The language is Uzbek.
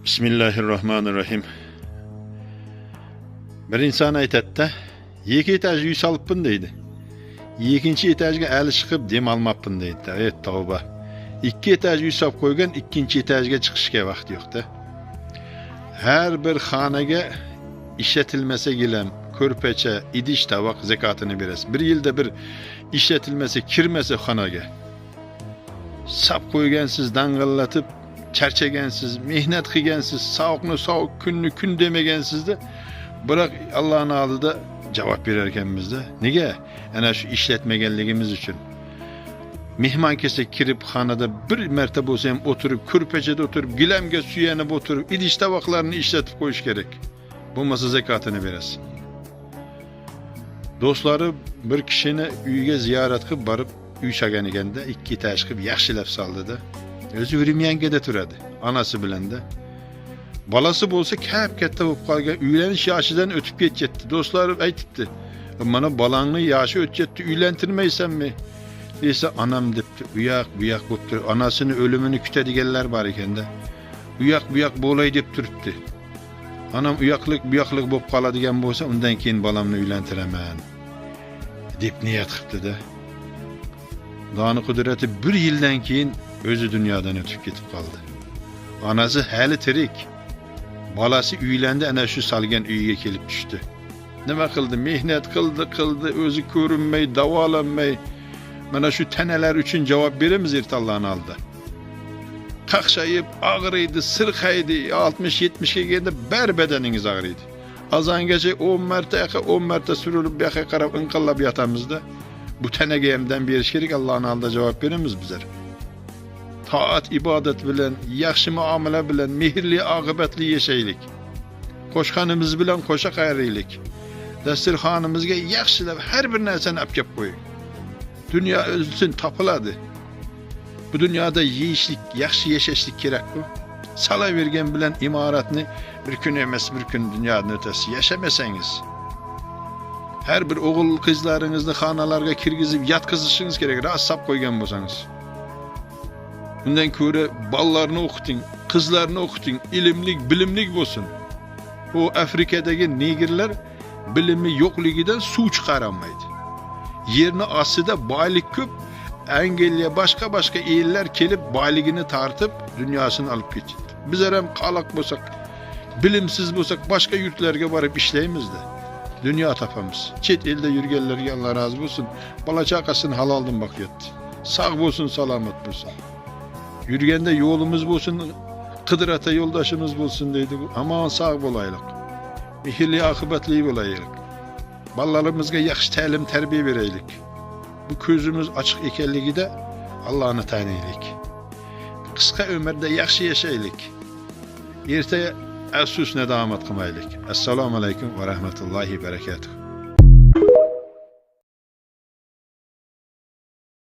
Bismillahirrahmanirrahim. Bir inson aytadi-da, ikki etaj uy solibman deydi. Ikkinchi etajga ali chiqib dem olmabman deydi. Ey tavba. Ikki etaj uy solib qo'ygan, ikkinchi etajga chiqishga vaqt yo'q-da. Har bir xonaga ishlatilmasa gilam, ko'rpacha, idish, tovoq zakotini berasiz. Bir yilda bir ishlatilmasa, kirmasa xonaga. Sap qo'ygansiz, dang'illatib charchagansiz, mehnat qilgansiz, sovuqni sovuq, kunni kun demagansiz-da, biroq Allohning oldida javob berar ekanmiz-da. Nega? Ana shu ishlatmaganligimiz uchun. Mehmon kelsa kirib xonada bir marta bo'lsa ham o'tirib, ko'rpachada o'tirib, gilamga suyanib o'tirib, idish tovoqlarni ishlatib qo'yish kerak. Bo'lmasa zakotini berasiz. Do'stlari bir kishini uyiga ziyorat qilib borib, uy solgan ekanda, ikki etaj qilib yaxshilab soldi-da. O'zi Urmiyangada turadi, onasi bilan-da. Balasi bo'lsa katta bo'lib qolgan, uylanish yoshidan o'tib ketdi. Do'stlari aytibdi, "Mana balangni yoshi o'tibdi, uylantirmaysanmi?" desa, "Onam" debdi, "Bu yoq bo'lib turib, onasini o'limini kutadiganlar bor ekanda. Bu yoq bo'lay deb turibdi. Onam bu yoqlik bo'lib qoladigan bo'lsa, undan keyin balamni uylantiraman" deb niyat qilibdi-da. Xudoning qudrati bir yildan keyin o'zi dunyodan o'tib ketib qoldi. Onasi hali tirik. Balasi uylandi, ana shu salgan uyiga kelib tushdi. Nima qildi? Mehnat qildi, o'zi ko'rinmay, davolanmay. Mana shu tanalar uchun javob beramiz ertallohning oldida. Qaqshayib, og'riydi, sirqaydi, 60-70 ga kelganda bar badaningiz og'riydi. Azongacha 10 marta surilib, bu yoqqa qarab inqillab yotamizda. Bu tanaga hamdan berish kerak, Allohning oldida javob beramiz bizlar. Taat, ibodat bilan, yaxshi muomala bilan, mehrli, oqibatli yashaylik. Qo'shqanimiz bilan qo'sha qayraylik. Dasturxonimizga yaxshilab har bir narsani olib kelib qo'ying. Dunyo o'zin topiladi. Bu dunyoda yeyishlik, yaxshi yashashlik kerak bu. Salavergan bilan imoratni bir kun emas, bir kun dunyodan o'tasiz. Yashamasangiz, har bir o'g'il qizlaringizni xonalarga kirgizib yotqizishingiz kerak, rassab qo'ygan bo'lsangiz. Bundan ko'ra bolalarni o'qiting, qizlarni o'qiting, ilmlik, bilimlik bo'lsin. Bu Afrikadagi negerlar bilimi yo'qligidan suv chiqara olmaydi. Yerni ostida boylik ko'p, Angliya boshqa ellar kelib boyligini tortib, dunyosini olib ketdi. Bizlar ham qaloq bo'lsak, bilimsiz bo'lsak, boshqa yurtlarga borib ishlaymiz-da. Dunyo topamiz. Chet elda yurganlarga Alloh rozi bo'lsin, bola chaqasini haloldan boqyapti. Sog' bo'lsin, salomat bo'lsin. Yurganda yo'limiz bo'lsin, qidirata yo'ldoshimiz bo'lsin deydi. Amon sog' bo'laylik. Mehrli, oqibatli bo'laylik. Bolalarimizga yaxshi ta'lim, tarbiya beraylik. Bu ko'zimiz ochiq ekanligida Allohni taniylik. Qisqa umrda yaxshi yashaylik. Erta afsus nadomat qilmaylik. Assalomu alaykum va rahmatullohi va barakatuh.